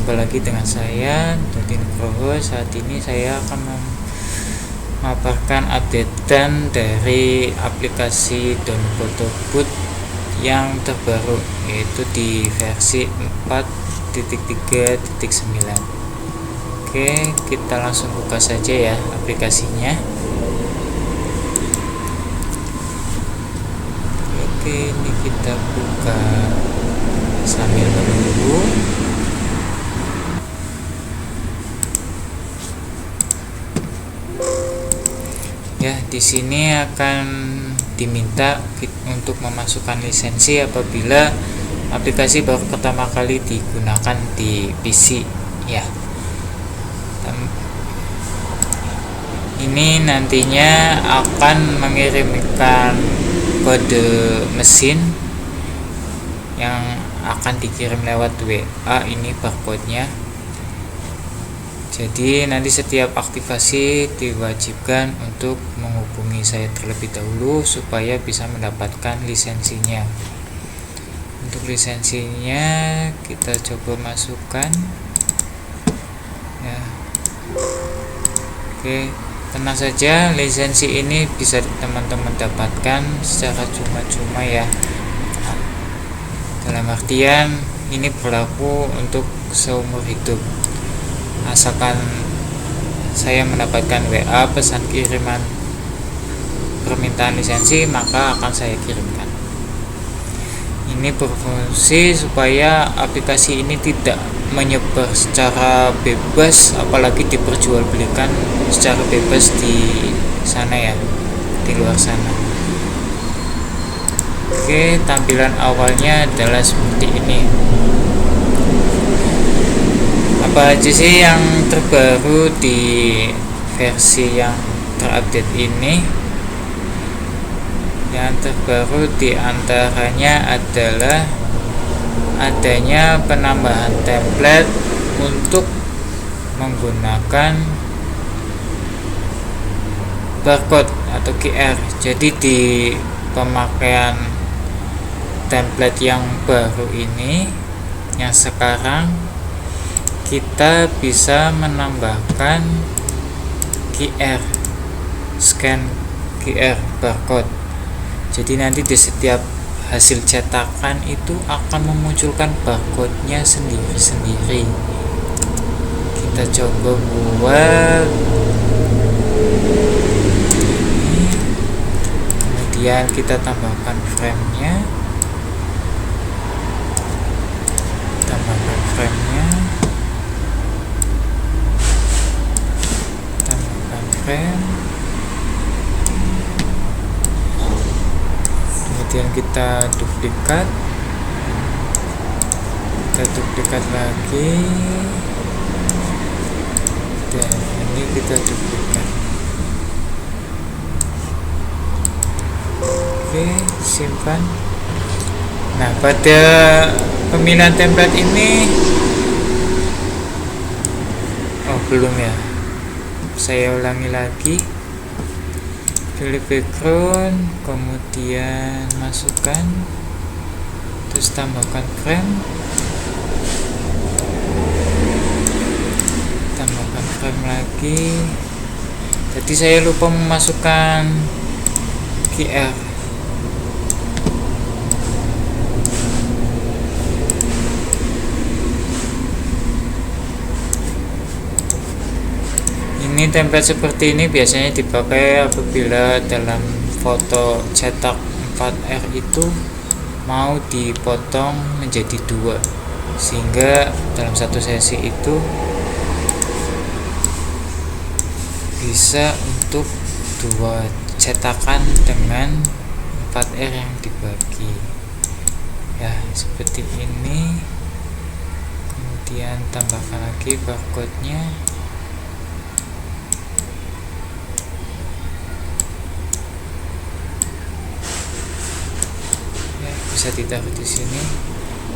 Jumpa lagi dengan saya Dodi Nugroho. Saat ini saya akan memaparkan updatean dari aplikasi download foto boot yang terbaru, yaitu di versi 4.3.9. Oke, kita langsung buka saja ya aplikasinya. Oke, ini kita buka sambil menunggu. Ya, di sini akan diminta untuk memasukkan lisensi apabila aplikasi baru pertama kali digunakan di PC ya. Ini nantinya akan mengirimkan kode mesin yang akan dikirim lewat WA. Ini barcode-nya. Jadi nanti setiap aktivasi diwajibkan untuk menghubungi saya terlebih dahulu supaya bisa mendapatkan lisensinya. Untuk lisensinya kita coba masukkan ya. Oke, tenang saja, lisensi ini bisa teman-teman dapatkan secara cuma-cuma ya. Dalam artian ini berlaku untuk seumur hidup. Asalkan saya mendapatkan WA pesan kiriman permintaan lisensi, maka akan saya kirimkan. Ini berfungsi supaya aplikasi ini tidak menyebar secara bebas, apalagi diperjualbelikan secara bebas di sana ya, di luar sana. Oke, tampilan awalnya adalah seperti ini. Apa aja sih yang terbaru di versi yang terupdate ini? Yang terbaru diantaranya adalah adanya penambahan template untuk menggunakan barcode atau QR. Jadi di pemakaian template yang baru ini, yang sekarang, kita bisa menambahkan QR, scan QR barcode. Jadi nanti di setiap hasil cetakan itu akan memunculkan barcode-nya sendiri-sendiri. Kita coba buat ini. Kemudian kita tambahkan frame-nya. Tambahkan frame-nya. Kemudian kita duplikat lagi, dan ini kita duplikat. Oke, simpan. Nah, pada pemilihan template ini belum ya, saya ulangi lagi. Pilih background, kemudian masukkan, terus tambahkan frame, tambahkan frame lagi. Tadi saya lupa memasukkan QR. Ini template seperti ini biasanya dipakai apabila dalam foto cetak 4R itu mau dipotong menjadi 2, sehingga dalam satu sesi itu bisa untuk 2 cetakan dengan 4R yang dibagi ya, seperti ini. Kemudian tambahkan lagi barcode-nya. Bisa ditaruh di sini.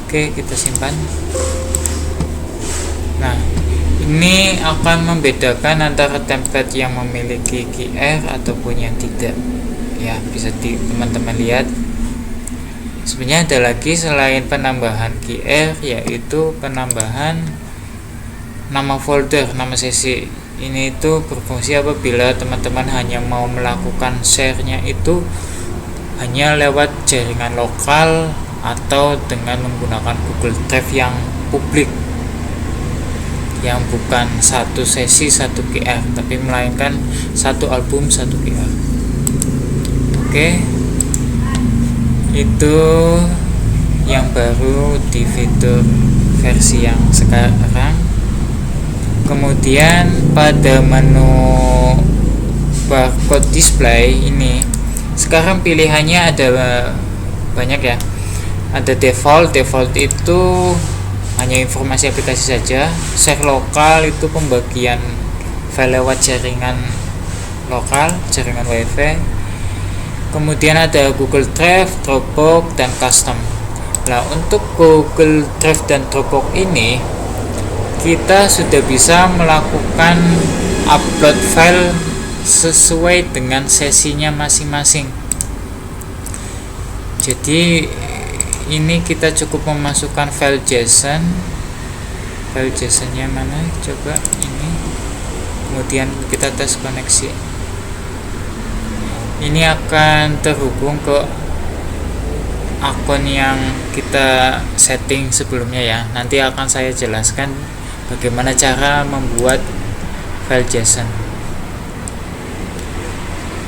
Oke, kita simpan. Nah, ini akan membedakan antara template yang memiliki QR ataupun yang tidak ya. Bisa teman-teman lihat Sebenarnya ada lagi selain penambahan QR, yaitu penambahan nama folder, nama sesi. Ini itu berfungsi apabila teman-teman hanya mau melakukan share-nya itu hanya lewat jaringan lokal atau dengan menggunakan Google Drive yang publik, yang bukan satu sesi satu QR, tapi melainkan satu album satu QR. Oke, itu yang baru di fitur versi yang sekarang. Kemudian pada menu barcode display ini sekarang pilihannya ada banyak ya. Ada default itu hanya informasi aplikasi saja. Share lokal itu pembagian file lewat jaringan lokal, jaringan WiFi. Kemudian ada Google Drive, Dropbox, dan Custom. Nah, untuk Google Drive dan Dropbox ini kita sudah bisa melakukan upload file sesuai dengan sesinya masing-masing. Jadi ini kita cukup memasukkan file JSON. File JSON-nya mana? Coba ini. Kemudian kita tes koneksi. Ini akan terhubung ke akun yang kita setting sebelumnya ya. Nanti akan saya jelaskan bagaimana cara membuat file JSON.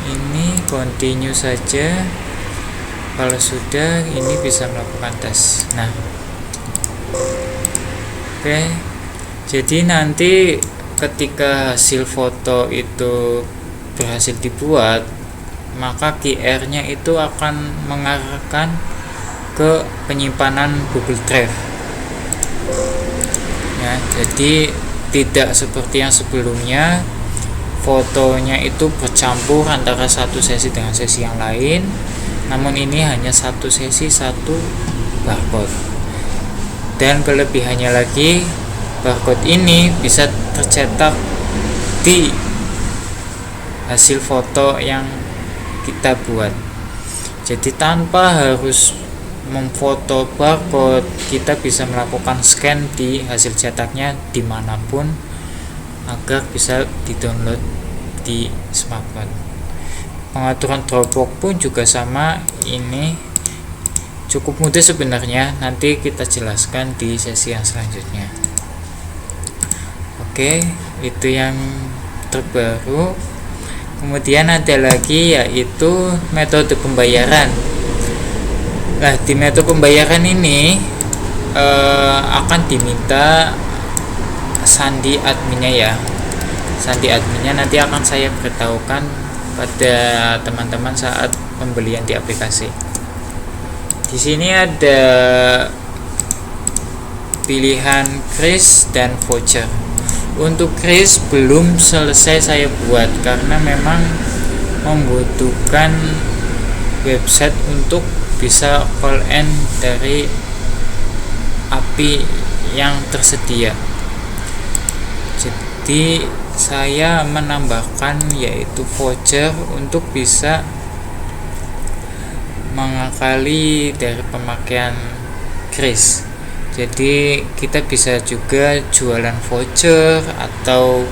Ini continue saja. Kalau sudah, ini bisa melakukan tes. Nah, oke. Jadi nanti ketika hasil foto itu berhasil dibuat, maka QR-nya itu akan mengarahkan ke penyimpanan Google Drive. Ya, jadi tidak seperti yang sebelumnya fotonya itu bercampur antara satu sesi dengan sesi yang lain, namun ini hanya satu sesi satu barcode. Dan kelebihannya lagi, barcode ini bisa tercetak di hasil foto yang kita buat. Jadi tanpa harus memfoto barcode, kita bisa melakukan scan di hasil cetaknya dimanapun agar bisa di-download di smartphone. Pengaturan Dropbox pun juga sama, ini cukup mudah sebenarnya, nanti kita jelaskan di sesi yang selanjutnya. Oke, itu yang terbaru. Kemudian ada lagi yaitu metode pembayaran. Nah, di metode pembayaran ini akan diminta sandi adminnya ya. Sandi adminnya nanti akan saya beritahukan pada teman-teman saat pembelian di aplikasi. Di sini ada pilihan kris dan voucher. Untuk kris belum selesai saya buat karena memang membutuhkan website untuk bisa call in dari API yang tersedia. Jadi saya menambahkan yaitu voucher untuk bisa mengakali dari pemakaian kris. Jadi kita bisa juga jualan voucher atau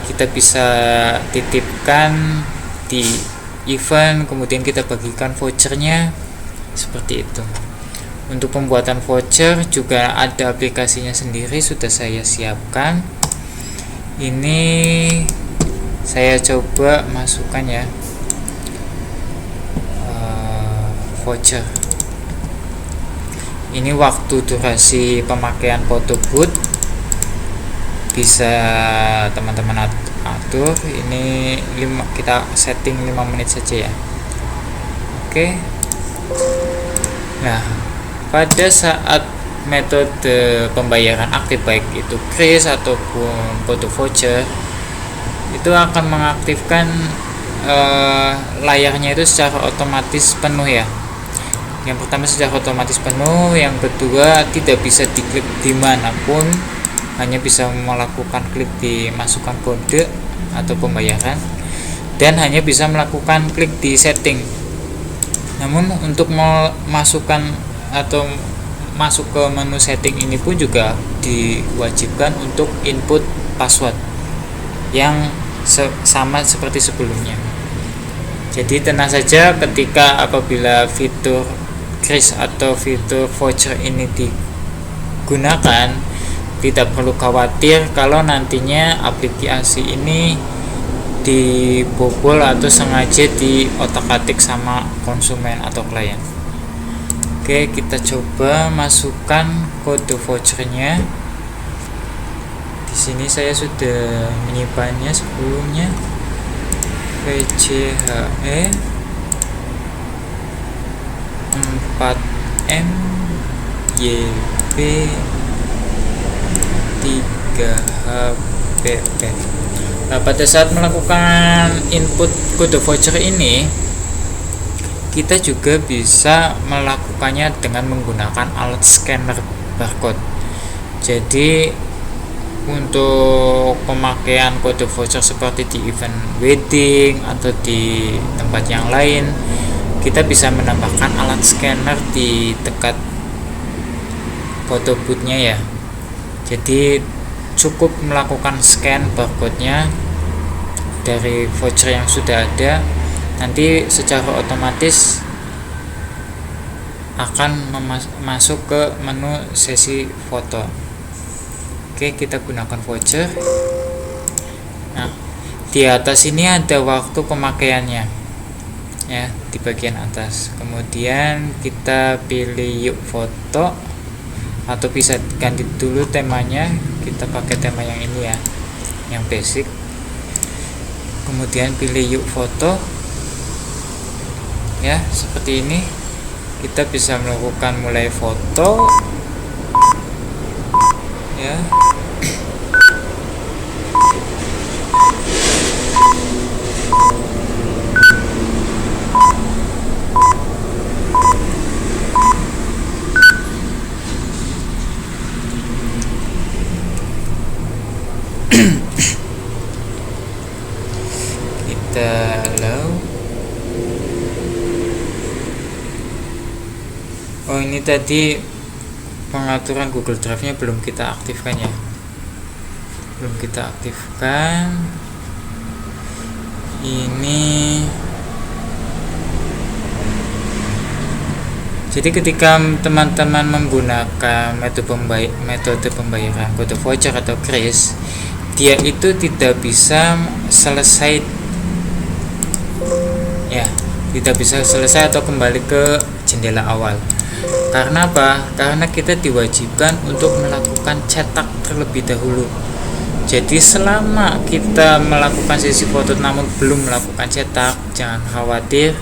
kita bisa titipkan di event, kemudian kita bagikan vouchernya seperti itu. Untuk pembuatan voucher juga ada aplikasinya sendiri, sudah saya siapkan. Ini saya coba masukkan ya, voucher. Ini waktu durasi pemakaian photo booth bisa teman-teman atur. Ini kita setting 5 menit saja ya. Oke. Nah, pada saat metode pembayaran aktif, baik itu kris ataupun photo voucher, itu akan mengaktifkan layarnya itu secara otomatis penuh ya. Yang pertama secara otomatis penuh, yang kedua tidak bisa diklik dimanapun, hanya bisa melakukan klik di masukkan kode atau pembayaran, dan hanya bisa melakukan klik di setting. Namun untuk memasukkan atau masuk ke menu setting ini pun juga diwajibkan untuk input password yang sama seperti sebelumnya. Jadi tenang saja ketika apabila fitur Kris atau fitur voucher ini digunakan, tidak perlu khawatir kalau nantinya aplikasi ini dibobol atau sengaja diotak-atik sama konsumen atau klien. Oke, kita coba masukkan kode vouchernya. Di sini saya sudah menyimpannya sebelumnya. VCHE 4M YB 3HPP. Nah, pada saat melakukan input kode voucher ini, kita juga bisa melakukannya dengan menggunakan alat scanner barcode. Jadi untuk pemakaian kode voucher seperti di event wedding atau di tempat yang lain, kita bisa menambahkan alat scanner di dekat photo booth-nya ya. Jadi cukup melakukan scan barcode-nya dari voucher yang sudah ada, nanti secara otomatis akan masuk ke menu sesi foto. Oke, kita gunakan voucher. Nah, di atas ini ada waktu pemakaiannya ya, di bagian atas. Kemudian kita pilih yuk foto, atau bisa ganti dulu temanya. Kita pakai tema yang ini ya, yang basic. Kemudian pilih yuk foto ya, seperti ini. Kita bisa melakukan mulai foto ya. Oh, ini tadi pengaturan Google Drive-nya belum kita aktifkan ya. Belum kita aktifkan. Ini jadi ketika teman-teman menggunakan metode pembayaran kode voucher atau Kris, dia itu tidak bisa selesai ya, tidak bisa selesai atau kembali ke jendela awal. Karena apa? Karena kita diwajibkan untuk melakukan cetak terlebih dahulu. Jadi selama kita melakukan sesi foto namun belum melakukan cetak, jangan khawatir,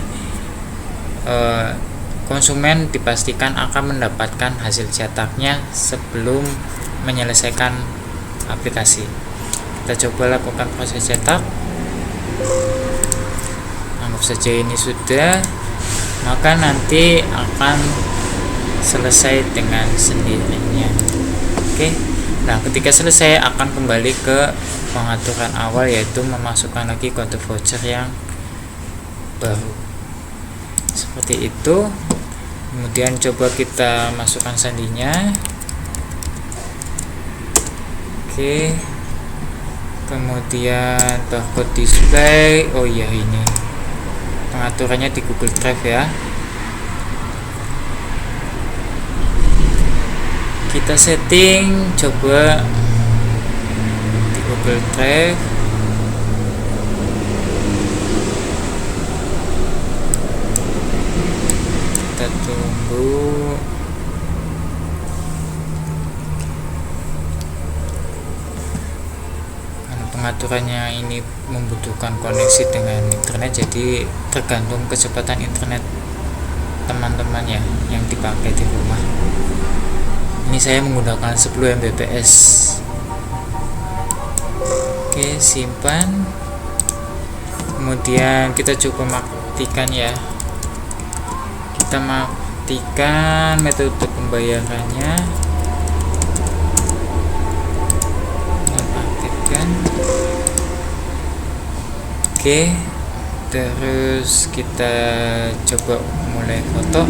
konsumen dipastikan akan mendapatkan hasil cetaknya sebelum menyelesaikan aplikasi. Kita coba lakukan proses cetak. Anggap saja ini sudah, maka nanti akan selesai dengan sendirinya. Oke. Nah, ketika selesai akan kembali ke pengaturan awal, yaitu memasukkan lagi kode voucher yang baru. Seperti itu. Kemudian coba kita masukkan sandinya. Oke. Kemudian barcode display. Oh iya, ini pengaturannya di Google Drive ya. Kita setting coba di Google Drive. Kita tunggu. Karena pengaturannya ini membutuhkan koneksi dengan internet, jadi tergantung kecepatan internet teman-teman ya yang dipakai di rumah. Ini saya menggunakan 10 Mbps. Oke, simpan. Kemudian kita coba matikan ya. Kita matikan metode pembayarannya. Aktifkan. Oke, terus kita coba mulai foto.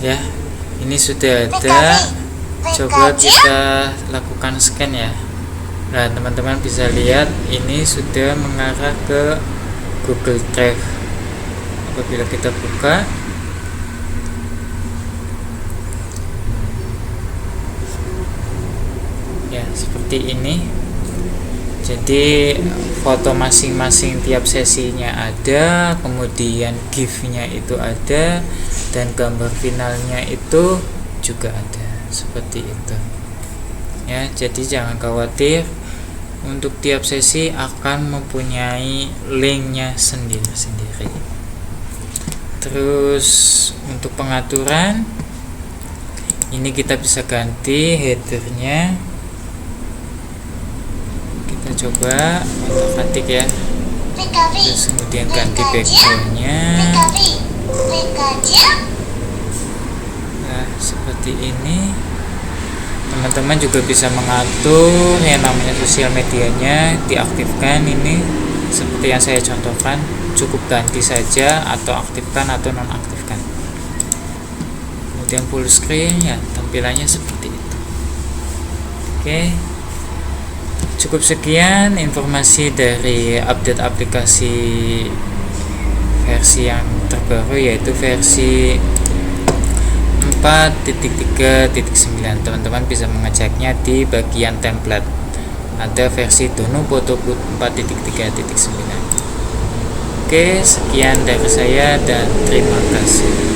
Ya, ini sudah ada. Coba kita lakukan scan ya. Nah, teman-teman bisa lihat ini sudah mengarah ke Google Drive. Apabila kita buka, ya seperti ini. Jadi foto masing-masing tiap sesinya ada, kemudian GIF-nya itu ada, dan gambar finalnya itu juga ada, seperti itu. Ya, jadi jangan khawatir, untuk tiap sesi akan mempunyai linknya sendiri-sendiri. Terus untuk pengaturan, ini kita bisa ganti headernya. Kita coba otak-atik ya. Terus kemudian ganti backgroundnya. Nah, seperti ini. Teman-teman juga bisa mengatur yang namanya sosial medianya, diaktifkan. Ini seperti yang saya contohkan, cukup ganti saja atau aktifkan atau nonaktifkan. Kemudian full screen ya, tampilannya seperti itu. Oke, cukup sekian informasi dari update aplikasi versi yang terbaru, yaitu versi 4.3.9. Teman-teman bisa mengeceknya di bagian template. Ada versi Dono Photobooth 4.3.9. Oke, sekian dari saya dan terima kasih.